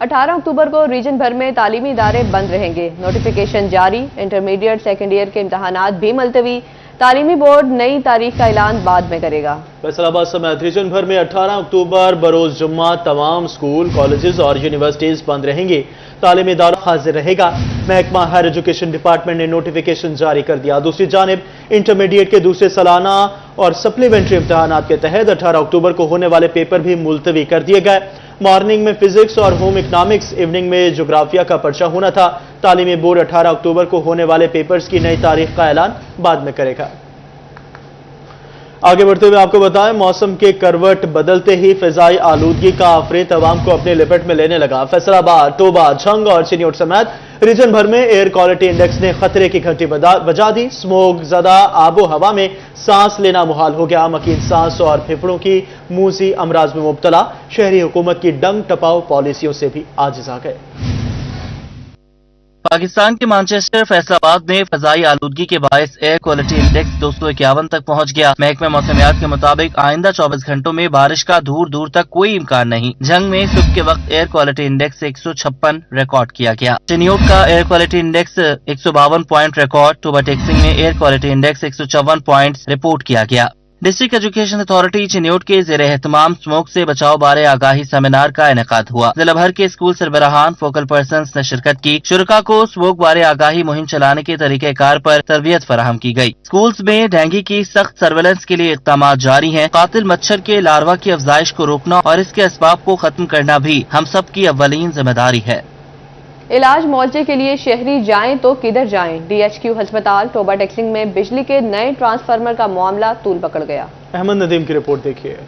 18 अक्टूबर को रीजन भर में तालीमी इदारे बंद रहेंगे। नोटिफिकेशन जारी। इंटरमीडिएट सेकेंड ईयर के इम्तहानात भी मुलतवी। तालीमी बोर्ड नई तारीख का ऐलान बाद में करेगा। फैसलाबाद समेत रीजन भर में 18 अक्टूबर बरोज जुम्मा तमाम स्कूल, कॉलेजेस और यूनिवर्सिटीज बंद रहेंगी। तालीमी इदारा हाजिर रहेगा। महकमा हायर एजुकेशन डिपार्टमेंट ने नोटिफिकेशन जारी कर दिया। दूसरी जानिब इंटरमीडिएट के दूसरे सालाना और सप्लीमेंट्री इम्तहानात के तहत 18 अक्टूबर को होने वाले पेपर भी मुलतवी कर दिए गए। मॉर्निंग में फिजिक्स और होम इकनॉमिक्स, इवनिंग में जोग्राफिया का पर्चा होना था। तालीमी बोर्ड 18 अक्टूबर को होने वाले पेपर्स की नई तारीख का ऐलान बाद में करेगा। आगे बढ़ते हुए आपको बताएं, मौसम के करवट बदलते ही फिजाई आलूदगी का आफरीत अवाम को अपने लिपट में लेने लगा। फैसलाबाद, टोबा, झंग और चिन्योट समेत रीजन भर में एयर क्वालिटी इंडेक्स ने खतरे की घंटी बजा दी। स्मोक ज़दा आबो हवा में सांस लेना मुहाल हो गया। मकीन सांस और फेफड़ों की मूजी अमराज में मुब्तला। शहरी हुकूमत की डंग टपाओ पॉलिसियों से भी आजिज आ गए। पाकिस्तान के मैनचेस्टर फैसलाबाद में फजाई आलूदगी के बायस एयर क्वालिटी इंडेक्स 251 तक पहुंच गया। महकमा मौसमियात के मुताबिक आइंदा 24 घंटों में बारिश का दूर दूर तक कोई इम्कान नहीं। जंग में सुबह के वक्त एयर क्वालिटी इंडेक्स 156 रिकॉर्ड किया गया। चिन्योट का air quality index 152 point record. Toba Tek Singh में air quality index 154 point report किया गया। डिस्ट्रिक्ट एजुकेशन अथॉरिटी चिन्योट के ज़ेर एहतमाम स्मोक से बचाव बारे आगाही सेमिनार का इनेकाद हुआ। जिला भर के स्कूल सरबराहान, फोकल पर्सन्स ने शिरकत की। शुरका को स्मोक बारे आगाही मुहिम चलाने के तरीक़ेकार पर तरबियत फराहम की गई। स्कूल्स में डेंगू की सख्त सर्वेलेंस के लिए इक़दाम जारी हैं। कातिल मच्छर के लार्वा की अफजाइश को रोकना और इसके असबाब को खत्म करना भी हम सब की अव्वलीन जिम्मेदारी है। इलाज मुआवजे के लिए शहरी जाएं तो किधर जाएं? DHQ अस्पताल टोबा टेक्सिंग में बिजली के नए ट्रांसफार्मर का मामला तूल पकड़ गया। अहमद नदीम की रिपोर्ट देखिए।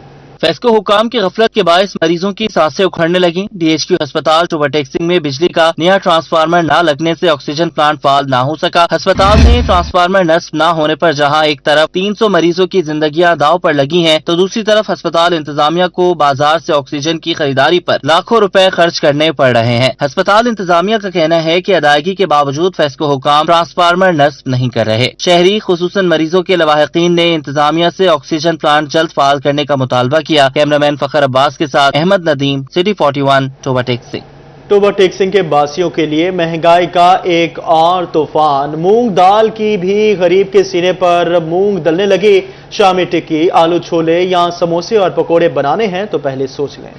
फेस्को हुकाम की गफलत के बायस मरीजों की सांसें उखड़ने लगी। DHQ अस्पताल टोबा टेक्सिंग में बिजली का नया ट्रांसफार्मर न लगने से ऑक्सीजन प्लांट फाल न हो सका। अस्पताल में ट्रांसफार्मर नस्ब न होने पर जहां एक तरफ 300 मरीजों की जिंदगियां दाव पर लगी हैं, तो दूसरी तरफ अस्पताल इंतजामिया को बाजार से ऑक्सीजन की खरीदारी पर लाखों रुपए खर्च करने पड़ रहे हैं। अस्पताल इंतजामिया का कहना है कि अदायगी के बावजूद फेस्को हुकाम ट्रांसफार्मर नस्ब नहीं कर रहे। शहरी खुसूसन मरीजों के लवाहिकीन ने इंतजामिया से ऑक्सीजन प्लांट जल्द फाल करने का मुतालबा किया। कैमरामैन फखर अब्बास के साथ Ahmad Nadeem, city 41, Toba टेक्सिंग। Toba टेक्सिंग के बासियों के लिए महंगाई का एक और तूफान। मूंग दाल की भी गरीब के सीने पर मूंग दलने लगी। शामी टिक्की, आलू छोले या समोसे और पकोड़े बनाने हैं तो पहले सोच लें।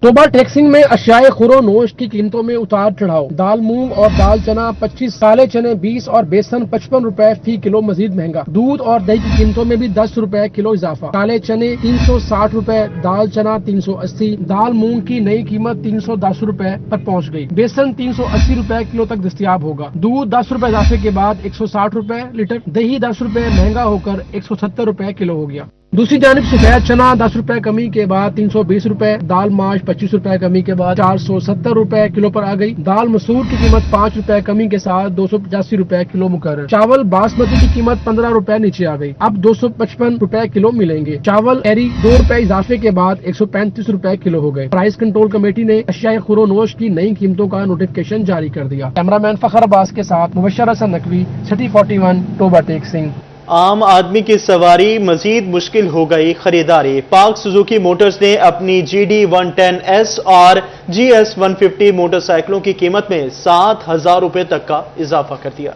टोबा टेक्सिंग में अशियाए खुरो नोश की कीमतों में उतार चढ़ाव। दाल मूंग और दाल चना 25, काले चने 20 और बेसन 55 रुपए फी किलो मजीद महंगा। दूध और दही की कीमतों में भी 10 रुपए किलो इजाफा। काले चने 360 रुपए, दाल चना 380, दाल मूंग की नई कीमत 310 रुपए पर पहुंच गई। बेसन 380 रुपए किलो तक दस्तयाब होगा। दूध 10 रुपए इजाफे के बाद 160 रुपए लीटर। दही 10 रुपए महंगा होकर 170 रुपए किलो हो गया। दूसरी जानिब सफेद चना 10 रुपए कमी के बाद 320 रुपए, दाल माश 25 रुपए कमी के बाद 470 रुपए किलो पर आ गई। दाल मसूर की कीमत 5 रुपए कमी के साथ 285 रुपए किलो मुकर्रर। चावल बासमती की कीमत 15 रुपए नीचे आ गई, अब 255 रुपए किलो मिलेंगे। चावल एरी 2 रुपए इजाफे के बाद 135 रुपए किलो हो गए। प्राइस कंट्रोल कमेटी ने अशियाए खुरोनोश की नई कीमतों का नोटिफिकेशन जारी कर दिया। कैमरामैन फखर अब्बास के साथ मुबशर हसन नकवी, सिटी 41, टोबा टेक्सिंग। आम आदमी की सवारी मजीद मुश्किल हो गई खरीदारी। पाक सुजुकी मोटर्स ने अपनी GD 110S और GS 150 मोटरसाइकिलों की कीमत में 7,000 रुपए तक का इजाफा कर दिया।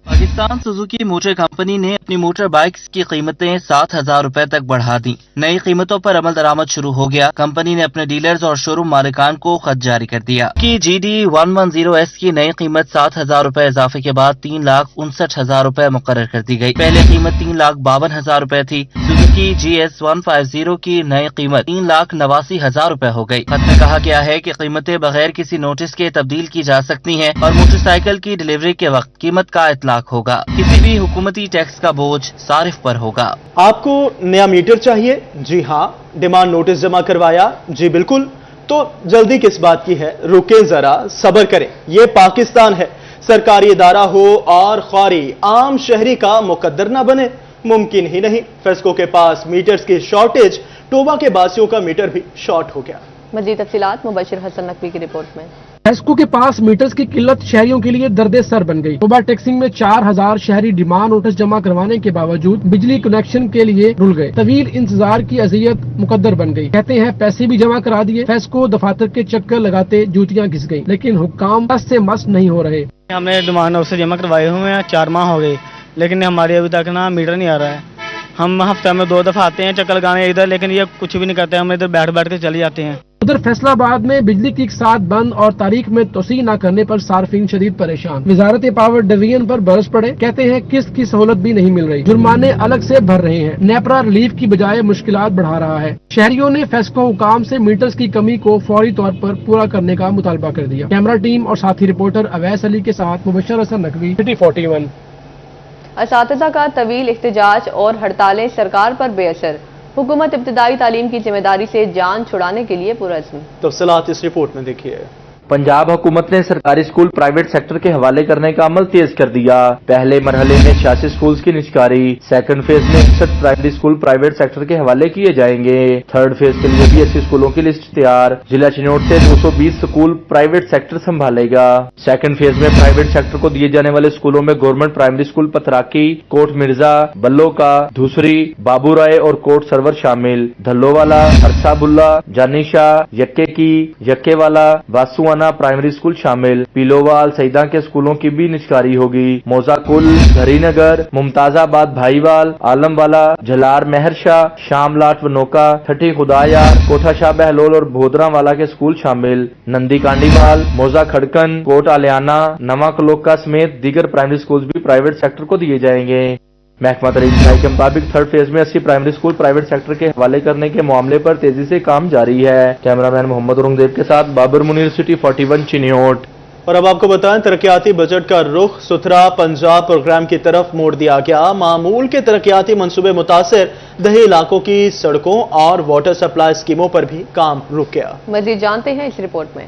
पाकिस्तान सुजुकी मोटर कंपनी ने अपनी मोटर बाइक्स की कीमतें 7,000 रुपए तक बढ़ा दी। नई कीमतों पर अमल दरामद शुरू हो गया। कंपनी ने अपने डीलर्स और शोरूम मालिकान को खत जारी कर दिया कि GD 110S की नई कीमत 7,000 रुपए इजाफे के बाद 3,59,000 रुपए मुकर्रर कर दी गई। पहले कीमत 3,52,000 रुपए थी। सुजुकी GS 150 की नई कीमत 3,89,000 रुपए हो गई। खत में कहा गया है कि कीमतें बगैर किसी नोटिस के तब्दील की जा सकती हैं और मोटरसाइकिल की डिलीवरी के वक्त कीमत का इतलाक होगा। किसी भी हुकूमती टैक्स का बोझ सारिफ पर होगा। आपको नया मीटर चाहिए? जी हाँ। डिमांड नोटिस जमा करवाया? जी बिल्कुल। तो जल्दी किस बात की है? रुकें जरा, सब्र करें। ये पाकिस्तान है। सरकारी इदारा हो और ख्वारी आम शहरी का मुकद्दर ना बने, मुमकिन ही नहीं। फेस्को के पास मीटर्स की शॉर्टेज, टोबा के बासियों का मीटर भी शॉर्ट हो गया। मजीद तफसीलात मुबशर हसन नकवी की रिपोर्ट में। फेस्को के पास मीटर्स की किल्लत शहरियों के लिए दर्द सर बन गई। तोबा टैक्सिंग में 4000 शहरी डिमांड नोटिस जमा करवाने के बावजूद बिजली कनेक्शन के लिए रुल गए। तवील इंतजार की अजियत मुकद्दर बन गई। कहते हैं पैसे भी जमा करा दिए, फेस्को दफातर के चक्कर लगाते जूतियां घिस गई, लेकिन हुक्काम बस से मस नहीं हो रहे। हमने डिमांड नोटिस जमा करवाए हुए हैं, 4 माह हो गए, लेकिन हमारे अभी तक ना मीटर नहीं आ रहा है। हम हफ्ते में 2 दफा आते हैं चक्कर लगाने इधर, लेकिन ये कुछ भी नहीं करते, हम इधर बैठ बैठ के चले जाते हैं। उधर फैसलाबाद में बिजली की साथ बंद और तारीख में तोसी न करने पर सार्फिन शदीद परेशान। वजारत पावर डिवीजन पर बरस पड़े, कहते हैं किस्त की सहूलत भी नहीं मिल रही, जुर्माने अलग से भर रहे हैं। नेपरा रिलीफ की बजाय मुश्किलात बढ़ा रहा है। शहरियों ने फेस्को हुकाम से मीटर्स की कमी को फौरी तौर पर पूरा करने का मुतालबा कर दिया। कैमरा टीम और साथी रिपोर्टर अवैस अली के साथ मुबशर हसन नकवी, सिटी 41। असातिज़ा का तवील एहतजाज और हड़तालें सरकार पर बेअसर, हुकूमत इब्तदाई तालीम की जिम्मेदारी से जान छुड़ाने के लिए पुरअज़्म। तफसीलात इस रिपोर्ट में देखिए। पंजाब हुकूमत ने सरकारी स्कूल प्राइवेट सेक्टर के हवाले करने का अमल तेज कर दिया। पहले मरहले में 86 स्कूल्स की निष्कारी, सेकंड फेज में 61 प्राइमरी स्कूल प्राइवेट सेक्टर के हवाले किए जाएंगे। थर्ड फेज के लिए भी 80 स्कूलों की लिस्ट तैयार। जिला चिनौट से 220 स्कूल प्राइवेट सेक्टर संभालेगा। सेकंड फेज में प्राइवेट सेक्टर को दिए जाने वाले स्कूलों में government primary school Pathraki, Kot Mirza, Balloka, Dhusri, Babu Rai और कोट सरवर शामिल। धल्लोवाला, अरसाबुल्ला, जानिशा, यक्के की, यक्केवाला, बासुआना प्राइमरी स्कूल शामिल। पीलोवाल, सईदा के स्कूलों की भी निष्कारी होगी। मोजाकुल, धरीनगर, मुमताजाबाद, भाईवाल, आलमवाला, झलार महरशाह, शामलाट वनोका, ठठी खुदायार, कोठा शाह बहलोल और भोदरावाला के स्कूल शामिल। नंदी कांडीवाल, मोजा खड़कन, कोट आलियाना, नवा कलोका समेत दीगर प्राइमरी स्कूल भी प्राइवेट सेक्टर को दिए जाएंगे। महकमा तरीन के मुताबिक थर्ड फेज में 80 प्राइमरी स्कूल प्राइवेट सेक्टर के हवाले करने के मामले पर तेजी से काम जारी है। कैमरामैन मोहम्मद औरंगजेब के साथ बाबर मुनीर, सिटी 41 चिन्योट। और अब आपको बताएं, तरक्याती बजट का रुख सुथरा पंजाब प्रोग्राम की तरफ मोड़ दिया गया। मामूल के तरक्याती मंसूबे मुतासिर दही इलाकों की सड़कों और वाटर सप्लाई स्कीमों पर भी काम रुक गया। मजीद जानते हैं इस रिपोर्ट में।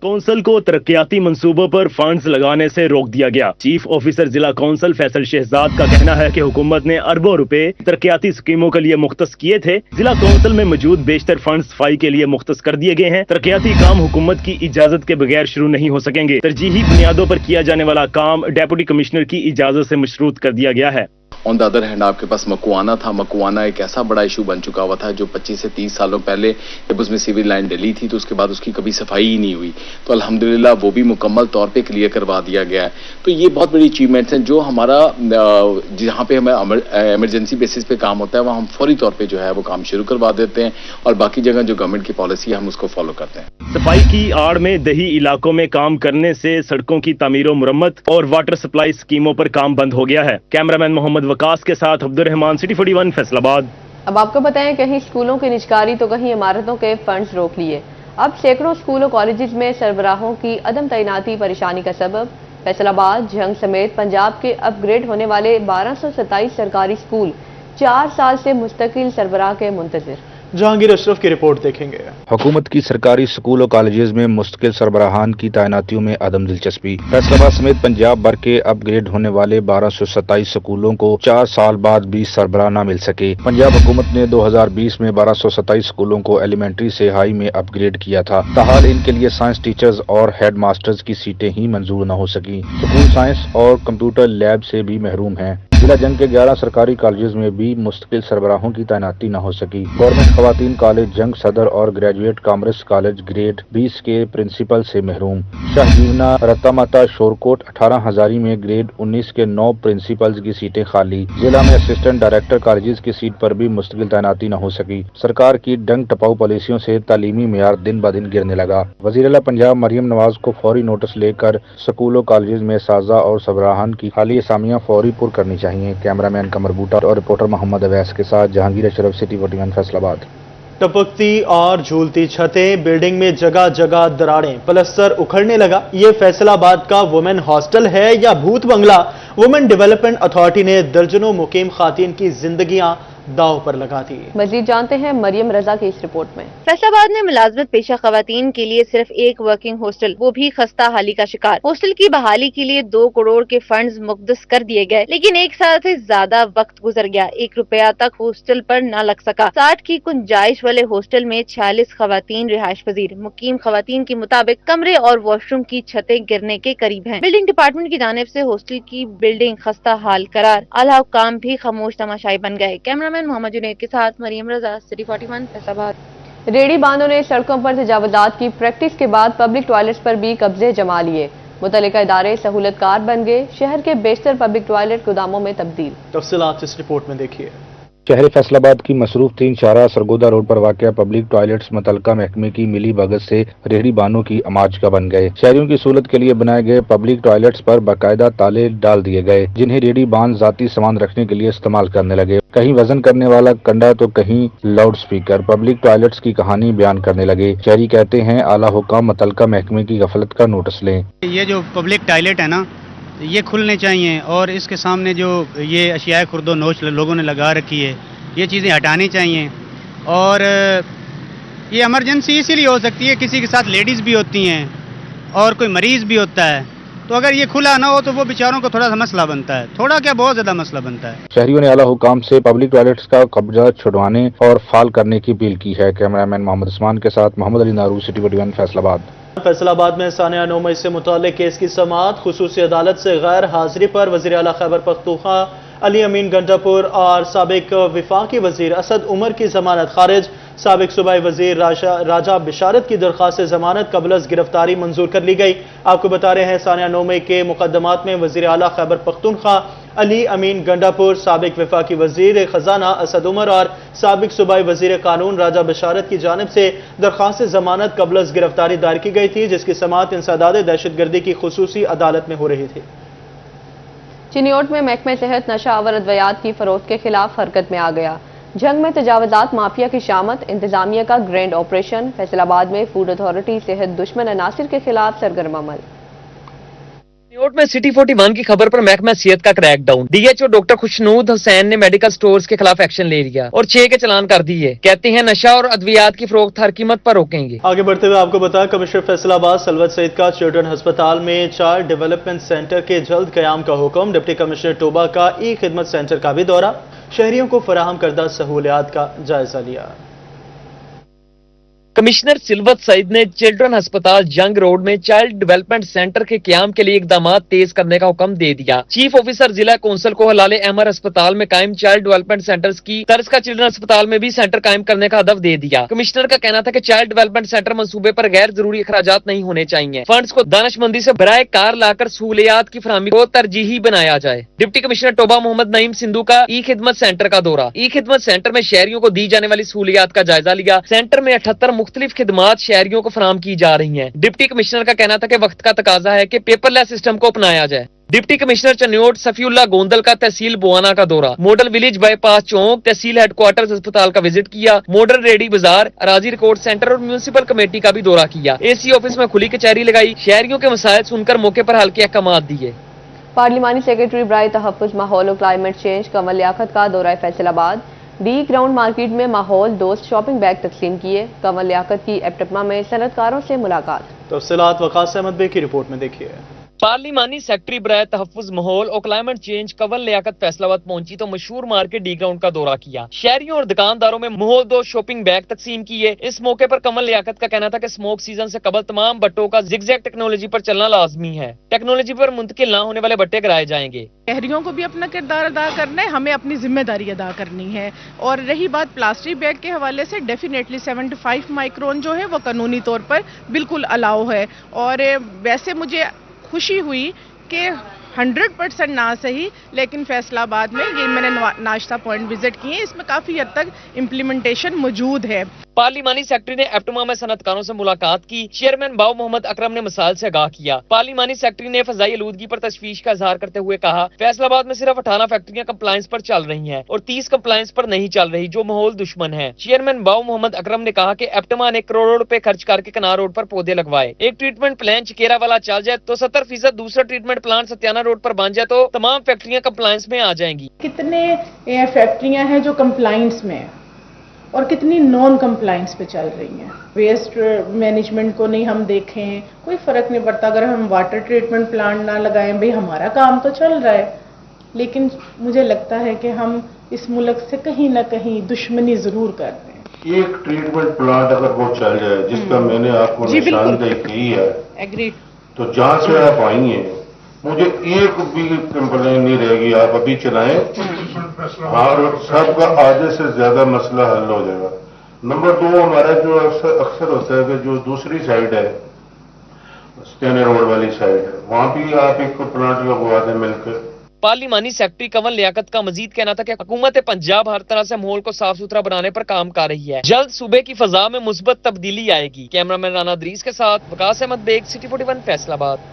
कौंसल को तरक्याती मंसूबों पर फंड्स लगाने से रोक दिया गया। चीफ ऑफिसर जिला कौंसल फैसल शहजाद का कहना है कि हुकूमत ने अरबों रुपए तरक्याती स्कीमों के लिए मुख्तस किए थे। जिला कौंसल में मौजूद बेशतर फंड्स सफाई के लिए मुख्तस कर दिए गए हैं। तरक्याती काम हुकूमत की इजाजत के बगैर शुरू नहीं हो सकेंगे। तरजीही बुनियादों पर किया जाने वाला काम डेप्यूटी कमिश्नर की इजाजत से मशरूत कर दिया गया है। ऑन द अदर हैंड आपके पास मकुआना था। मकुआना एक ऐसा बड़ा इशू बन चुका हुआ था जो 25 से 30 सालों पहले जब उसमें सिविल लाइन डली थी तो उसके बाद उसकी कभी सफाई ही नहीं हुई। तो अल्हम्दुलिल्लाह वो भी मुकम्मल तौर पे क्लियर करवा दिया गया है। तो ये बहुत बड़ी अचीवमेंट्स हैं जो हमारा जहाँ पे हमें इमरजेंसी बेसिस पे काम होता है वहाँ हम फौरी तौर पे जो है वो काम शुरू करवा देते हैं और बाकी जगह जो गवर्नमेंट की पॉलिसी है हम उसको फॉलो करते हैं। सफाई की आड़ में दही इलाकों में काम करने से सड़कों की तामीर मुरम्मत और वाटर सप्लाई स्कीमों पर काम बंद हो गया है। कैमरामैन मोहम्मद वकास के साथ अब्दुर्रहमान, सिटी 41 फैसलाबाद। अब आपको बताएं, कहीं स्कूलों की निजकारी तो कहीं इमारतों के फंड्स रोक लिए। अब सैकड़ों स्कूल और कॉलेजेस में सरबराहों की अदम तैनाती परेशानी का सबब। फैसलाबाद, झंग समेत पंजाब के अपग्रेड होने वाले 1227 सरकारी स्कूल 4 साल से मुस्तकिल सरबराह के मुंतजिर। जहांगीर अशरफ की रिपोर्ट देखेंगे। हुकूमत की सरकारी स्कूल और कॉलेजेस में मुस्तकिल सरबराहान की तैनातियों में अदम दिलचस्पी। फैसलाबाद समेत पंजाब भर के अपग्रेड होने वाले 1227 स्कूलों को 4 साल बाद भी सरबराह न मिल सके। पंजाब हुकूमत ने 2020 में 1227 स्कूलों को एलिमेंट्री से हाई में अपग्रेड किया था। ताहाल इनके लिए साइंस टीचर्स और हेड मास्टर्स की सीटें ही मंजूर न हो सकी। स्कूल साइंस और कंप्यूटर लैब से भी महरूम हैं। जिला जंग के 11 सरकारी कॉलेजेस में भी मुस्तकिल सरबराहों की तैनाती न हो सकी। गवर्नमेंट खवातीन कॉलेज जंग सदर और ग्रेजुएट कॉमर्स कॉलेज ग्रेड 20 के प्रिंसिपल से महरूम। शाहजीवना, रत्तामाता, शोरकोट, 18 हजारी में ग्रेड 19 के 9 प्रिंसिपल्स की सीटें खाली। जिला में असिस्टेंट डायरेक्टर कॉलेजेस की सीट पर भी मुस्तकिल तैनाती न हो सकी। सरकार की डंग टपाऊ पॉलिसियों से तालीमी मेयार दिन ब दिन गिरने लगा। वज़ीर-ए-आला पंजाब मरियम नवाज को फौरी नोटिस लेकर स्कूलों कॉलेजेस में साजा और सरबराहान की खाली असामियां फौरी पुर करनी चाहिए। कैमरामैन कमर बूटा और रिपोर्टर मोहम्मद अवैस के साथ जहांगीर अशरफ, सिटी 41 फैसलाबाद। टपकती और झूलती छतें, बिल्डिंग में जगह जगह दरारें, प्लास्टर उखड़ने लगा। ये फैसलाबाद का वुमेन हॉस्टल है या भूत बंगला? वुमेन डेवलपमेंट अथॉरिटी ने दर्जनों मुकीम खातीन की जिंदगियां दांव पर लगा दी। मजीद जानते हैं मरियम रजा की इस रिपोर्ट में। फैसलाबाद में मुलाजमत पेशा खवातीन के लिए सिर्फ एक वर्किंग हॉस्टल, वो भी खस्ता हाली का शिकार। हॉस्टल की बहाली के लिए 2 करोड़ के फंड्स मुक़द्दस कर दिए गए, लेकिन 1 साल से ज्यादा वक्त गुजर गया, 1 रुपया तक हॉस्टल पर न लग सका। 60 की गुंजाइश वाले हॉस्टल में 46 खवातीन रिहाइश पजीर। मुकीम खवातीन के मुताबिक कमरे और वॉशरूम की छतें गिरने के करीब हैं। बिल्डिंग डिपार्टमेंट की जानिब से हॉस्टल की बिल्डिंग खस्ता हाल करार, आला हुक्काम भी खामोश तमाशाई बन गए। कैमरामैन मोहम्मद जुनैद के साथ मरियम रजा, सिटी 41 फैसलाबाद। रेडी बांधों ने सड़कों पर तजावुजात की प्रैक्टिस के बाद पब्लिक टॉयलेट्स पर भी कब्जे जमा लिए। मुतल्लिका इदारे सहूलतकार बन गए, शहर के बेशतर पब्लिक टॉयलेट गोदामों में तब्दील। तफसीलात इस रिपोर्ट में देखिए। शहर फैसलाबाद की मसरूफ 3 शाहराह सरगोदा रोड पर वाक़ पब्लिक टॉयलेट्स मुतल्लिका महकमे की मिली भगत से रेहड़ी बानों की अमाज का बन गए। शहरियों की सहूलत के लिए बनाए गए पब्लिक टॉयलेट्स पर बाकायदा ताले डाल दिए गए, जिन्हें रेहड़ी बान जाती सामान रखने के लिए इस्तेमाल करने लगे। कहीं वजन करने वाला कंडा तो कहीं लाउड स्पीकर पब्लिक टॉयलेट्स की कहानी बयान करने लगे। शहरी कहते हैं आला हुक्काम मुतल्लिका महकमे की गफलत का नोटिस लें। ये जो पब्लिक टॉयलेट है ना, ये खुलने चाहिए और इसके सामने जो ये अशियाए खुर्दो नोश लोगों ने लगा रखी है, ये चीज़ें हटानी चाहिए। और ये इमरजेंसी इसीलिए हो सकती है, किसी के साथ लेडीज़ भी होती हैं और कोई मरीज़ भी होता है, तो अगर ये खुला ना हो तो वो बेचारों को थोड़ा सा मसला बनता है, थोड़ा क्या बहुत ज़्यादा मसला बनता है। शहरियों ने आला हुकाम से पब्लिक टॉयलेट्स का कब्जा छुड़वाने और फाल करने की अपील की है। कैमरामैन मोहम्मद उस्मान के साथ मोहम्मद अली नारू, सिटी 41 फैसलाबाद। फैसलाबाद में सानिया 9 मई से मुताल्लिक केस की समाअत। खुसूसी अदालत से गैर हाजिरी पर वज़ीर आला खैबर पख्तूनख्वा अली अमीन गंडापुर और साबिक वफाकी वजीर असद उमर की जमानत खारिज। साबिक सूबाई वजीर राजा बिशारत की दरख्वास्त जमानत कबलस गिरफ्तारी मंजूर कर ली गई। आपको बता रहे हैं सानिया 9 मई के मुकदमात में वजीर आला खैबर पख्तूनख्वा अली अमीन गंडापुर, साबिक वफाकी वजीर खजाना असद उमर और साबिक सूबाई वजीर कानून राजा बिशारत की जानिब से दरख्वास्त जमानत कबलस गिरफ्तारी दायर की गई थी, जिसकी समाअत इंसदाद दहशतगर्दी की खुसूसी अदालत में हो रही थी। चिन्योट में महकमे सेहत नशा आवर अद्वियात की फरोख्त के खिलाफ हरकत में आ गया। जंग में तजावजात माफिया की शामत, इंतजामिया का ग्रैंड ऑपरेशन। फैसलाबाद में फूड अथॉरिटी सेहत दुश्मन अनासिर के खिलाफ सरगर्म अमल। चिन्योट में सिटी 41 की खबर पर महकमा सेहत का क्रैकडाउन। डीएचओ डॉक्टर खुशनूद हुसैन ने मेडिकल स्टोर्स के खिलाफ एक्शन ले लिया और 6 के चलान कर दिए। कहते हैं नशा और अद्वियात की फरोख्त हर कीमत पर रोकेंगे। आगे बढ़ते हुए आपको बताया, कमिश्नर फैसलाबाद सलवत सईद का चिल्ड्रन अस्पताल में चाइल्ड डेवलपमेंट सेंटर के जल्द कयाम का हुक्म। डिप्टी कमिश्नर टोबा का ई खिदमत सेंटर का भी दौरा, शहरियों को फराहम करदा सहूलियात का जायजा लिया। कमिश्नर सिलवत सईद ने चिल्ड्रन अस्पताल जंग रोड में चाइल्ड डेवलपमेंट सेंटर के क्याम के लिए इकदाम तेज करने का हुक्म दे दिया। चीफ ऑफिसर जिला कौंसल को हलाले अहमर अस्पताल में कायम चाइल्ड डेवलपमेंट सेंटर्स की तर्ज का चिल्ड्रन अस्पताल में भी सेंटर कायम करने का हदफ दे दिया। कमिश्नर का कहना था कि चाइल्ड डेवलपमेंट सेंटर मंसूबे पर गैर जरूरी अखराजात नहीं होने चाहिए। फंड्स को दानिशमंदी से बराए कार लाकर सहूलियात की फराहमी को तरजीही बनाया जाए। डिप्टी कमिश्नर टोबा मोहम्मद नईम सिंधु का ई खिदमत सेंटर का दौरा। ई खिदमत सेंटर में शहरियों को दी जाने वाली सहूलियात का जायजा लिया। सेंटर में 78 मुख्तलिफ खिदमात शहरियों को फराहम की जा रही हैं। डिप्टी कमिश्नर का कहना था कि वक्त का तकाजा है कि पेपरलेस सिस्टम को अपनाया जाए। डिप्टी कमिश्नर चन्योट सफीउल्लाह गोंदल का तहसील बुआना का दौरा। मॉडल विलेज बाईपास चौक, तहसील हेडक्वार्टर्स अस्पताल का विजिट किया। मॉडल रेडी बाजार, अराजी रिकॉर्ड सेंटर और म्यूनिसिपल कमेटी का भी दौरा किया। एसी ऑफिस में खुली कचहरी लगाई। शहरियों के मसाइल सुनकर मौके पर हल के अहकाम दिए। पार्लिमानी सेक्रेटरी बराए तहफ्फुज़ माहौल और क्लाइमेट चेंज कमल लियाकत का दौरा फैसलाबाद। डी ग्राउंड मार्केट में माहौल दोस्त शॉपिंग बैग तकसीम किए। कमल लियाकत की एप्टमा में सनतकारों से मुलाकात। तफसीलात वकास अहमद बे की रिपोर्ट में देखिए। पार्लिमानी सेक्रेटरी बराए तहफ्फुज़ माहौल और क्लाइमेट चेंज कंवल लियाकत फैसलाबाद पहुंची तो मशहूर मार्केट डी ग्राउंड का दौरा किया। शहरियों और दुकानदारों में माहौल दो शॉपिंग बैग तकसीम किए। इस मौके पर कंवल लियाकत का कहना था कि स्मोक सीजन से कबल तमाम बट्टों का जिगजैग टेक्नोलॉजी पर चलना लाजमी है। टेक्नोलॉजी पर मुंतकिल न होने वाले बट्टे कराए जाएंगे। शहरियों को भी अपना किरदार अदा करना है, हमें अपनी जिम्मेदारी अदा करनी है। और रही बात प्लास्टिक बैग के हवाले से, डेफिनेटली 75 माइक्रोन जो है वो कानूनी तौर पर बिल्कुल अलाउ है। और वैसे मुझे खुशी हुई कि 100% ना सही, लेकिन फैसलाबाद में ये मैंने नाश्ता पॉइंट विजिट किए, इसमें काफ़ी हद तक इम्प्लीमेंटेशन मौजूद है। पार्लिमानी सेक्रेटरी ने एप्टमा में सनतकारों से मुलाकात की। चेयरमैन बाव मोहम्मद अकरम ने मिसाल से आगाह किया। पार्लिमानी सेक्रेटरी ने फजाई आलूदगी पर तशवीश का इजहार करते हुए कहा, फैसलाबाद में सिर्फ 18 फैक्ट्रियां कंप्लायंस पर चल रही हैं और 30 कंप्लायंस पर नहीं चल रही, जो माहौल दुश्मन है। चेयरमैन बाव मोहम्मद अकरम ने कहा कि एप्टमा ने करोड़ों रुपए खर्च करके कनार रोड पर पौधे लगवाए। एक ट्रीटमेंट प्लान चिकेरा वाला चल जाए तो 70% दूसरा ट्रीटमेंट प्लांट सत्याना रोड पर बन जाए तो तमाम फैक्ट्रियां कंप्लायंस में आ जाएंगी। कितने फैक्ट्रियां हैं जो कंप्लायंस में है और कितनी नॉन कंप्लायंस पे चल रही हैं। वेस्ट मैनेजमेंट को नहीं हम देखें, कोई फर्क नहीं पड़ता अगर हम वाटर ट्रीटमेंट प्लांट ना लगाएं, भाई हमारा काम तो चल रहा है, लेकिन मुझे लगता है कि हम इस मुल्क से कहीं ना कहीं दुश्मनी जरूर कर रहे हैं। एक ट्रीटमेंट प्लांट अगर वो चल जाए, जिसका मैंने आपको निशानदेही की है, एग्रीड, तो जहां से आप आई हैं मुझे एक भी कंप्लेन नहीं रहेगी, आप अभी चलाएं और सबका आधे से ज्यादा मसला हल हो जाएगा। नंबर 2, हमारा जो अक्सर होता है कि जो दूसरी साइड है, सत्याना रोड वाली साइड, वहां भी आप एक प्लांट लगवा दें मिलकर। पार्लिमानी सेक्रेटरी कंवल लियाकत का मजीद कहना था कि हुकूमत पंजाब हर तरह से माहौल को साफ सुथरा बनाने पर काम कर रही है। जल्द सूबे की फजा में मुस्बत तब्दीली आएगी। कैमरामैन राना दरीस के साथ वकास अहमद बेग, सिटी 41 फैसलाबाद।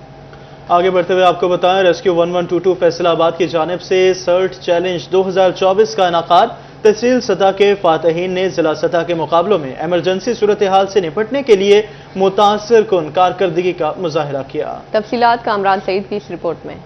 आगे बढ़ते हुए आपको बताएं, रेस्क्यू 1122 फैसलाबाद की जानिब से सर्ट चैलेंज 2024 का इनाकाद। तहसील सतह के फातहीन ने जिला सतह के मुकाबलों में इमरजेंसी सूरत हाल से निपटने के लिए मुतासिर कुन कारकर्दगी का मुजाहिरा किया। तफसीलात कामरान सईद की इस रिपोर्ट में।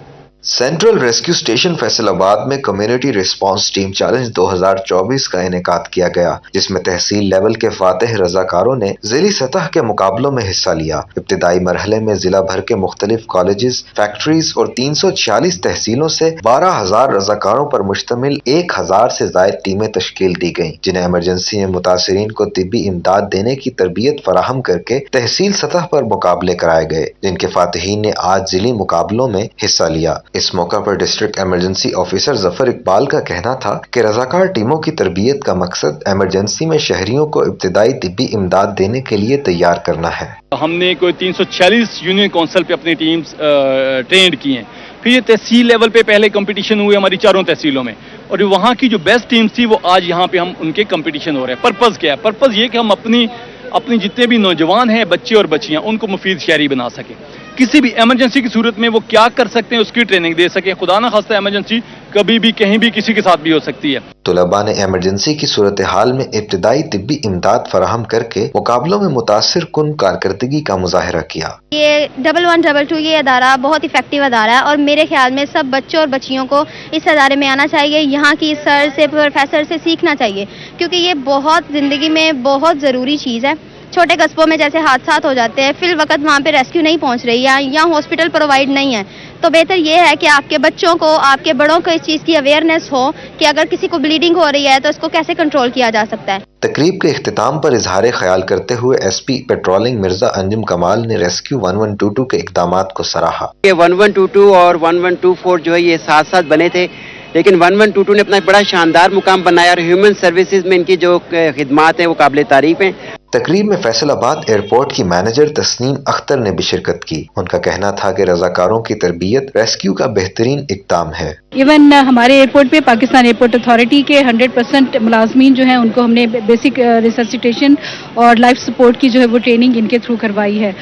सेंट्रल रेस्क्यू स्टेशन फैसलाबाद में कम्युनिटी रिस्पांस टीम चैलेंज 2024 का इनेकाद किया गया, जिसमें तहसील लेवल के फातेह रजाकारों ने जिली सतह के मुकाबलों में हिस्सा लिया। इब्तिदाई मरहले में जिला भर के मुख्तलिफ कॉलेजेस, फैक्ट्रीज और 346 तहसीलों से 12,000 रजाकारों पर मुश्तमिल 1,000 से जायद टीमें तश्कील दी गयी, जिन्हें इमरजेंसी में मुतासरीन को तिब्बी इमदाद देने की तरबियत फराहम करके तहसील सतह पर मुकाबले कराए गए, जिनके फातहीन ने आज जिली मुकाबलों में हिस्सा लिया। इस मौका पर district emergency officer Zafar Iqbal का कहना था कि रजाकार टीमों की तरबियत का मकसद इमरजेंसी में शहरियों को इब्तिदाई तिब्बी इमदाद देने के लिए तैयार करना है। हमने कोई 346 यूनियन काउंसिल पे अपनी टीम्स ट्रेंड की हैं। फिर ये तहसील लेवल पे पहले कंपटीशन हुए हमारी 4 तहसीलों में, और वहाँ की जो बेस्ट टीम्स थी वो आज यहाँ पे हम उनके कंपटीशन हो रहे हैं। पर्पज़ क्या है? पर्पज़ ये कि हम अपनी जितने भी नौजवान हैं, बच्चे और बच्चियाँ, उनको मुफीद शहरी बना सकें। किसी भी इमरजेंसी की सूरत में वो क्या कर सकते हैं उसकी ट्रेनिंग दे सके। खुदा ना खास्ता इमरजेंसी कभी भी कहीं भी किसी के साथ भी हो सकती है। तुलबा ने इमरजेंसी की सूरत हाल में इब्तिदाई तिब्बी इमदाद फराहम करके मुकाबलों में मुतासिर कुन कारकर्दगी का मुजाहिरा किया। ये 1122 ये अदारा बहुत इफेक्टिव अदारा है और मेरे ख्याल में सब बच्चों और बच्चियों को इस अदारे में आना चाहिए, यहाँ की सर से, प्रोफेसर से सीखना चाहिए, क्योंकि ये बहुत ज़िंदगी में बहुत ज़रूरी चीज़ है। छोटे कस्बों में जैसे हादसात हो जाते हैं, फिल वक्त वहाँ पे रेस्क्यू नहीं पहुँच रही है या हॉस्पिटल प्रोवाइड नहीं है, तो बेहतर ये है कि आपके बच्चों को, आपके बड़ों को इस चीज़ की अवेयरनेस हो कि अगर किसी को ब्लीडिंग हो रही है तो इसको कैसे कंट्रोल किया जा सकता है। तकरीब के इख्तिताम पर इजहार ख्याल करते हुए एसपी पेट्रोलिंग मिर्जा अंजुम कमाल ने रेस्क्यू 1122 के इकदामात को सराहा। 1122 और 1124 जो है ये साथ साथ बने थे, लेकिन 1122 ने अपना बड़ा शानदार मुकाम बनाया और ह्यूमन सर्विसेज में इनकी जो खिदमात हैं वो काबिल तारीफ हैं। तकरीब में फैसलाबाद एयरपोर्ट की मैनेजर तस्नीम अख्तर ने भी शिरकत की। उनका कहना था कि रजाकारों की तरबियत रेस्क्यू का बेहतरीन इक़दाम है। इवन हमारे एयरपोर्ट पे पाकिस्तान एयरपोर्ट अथॉरिटी के 100% मुलाजमीन जो हैं उनको हमने बेसिक रिसर्सिटेशन और लाइफ सपोर्ट की जो है वो ट्रेनिंग इनके थ्रू करवाई है।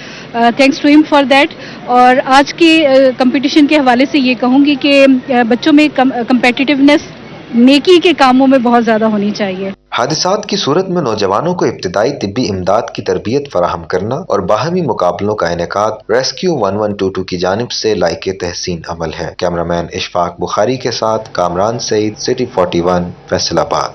Thanks to him for that. और आज के कंपटीशन के हवाले से ये कहूँगी कि बच्चों में कम्पेटिटिवनेस नेकी के कामों में बहुत ज्यादा होनी चाहिए। हादिसात की सूरत में नौजवानों को इब्तिदाई तिब्बी इमदाद की तरबियत फराहम करना और बाहमी मुकाबलों का इनेकाद रेस्क्यू 1122 की जानिब से लायके तहसीन अमल है। कैमरामैन इशफाक बुखारी के साथ कामरान सईद, सिटी 41 फैसलाबाद।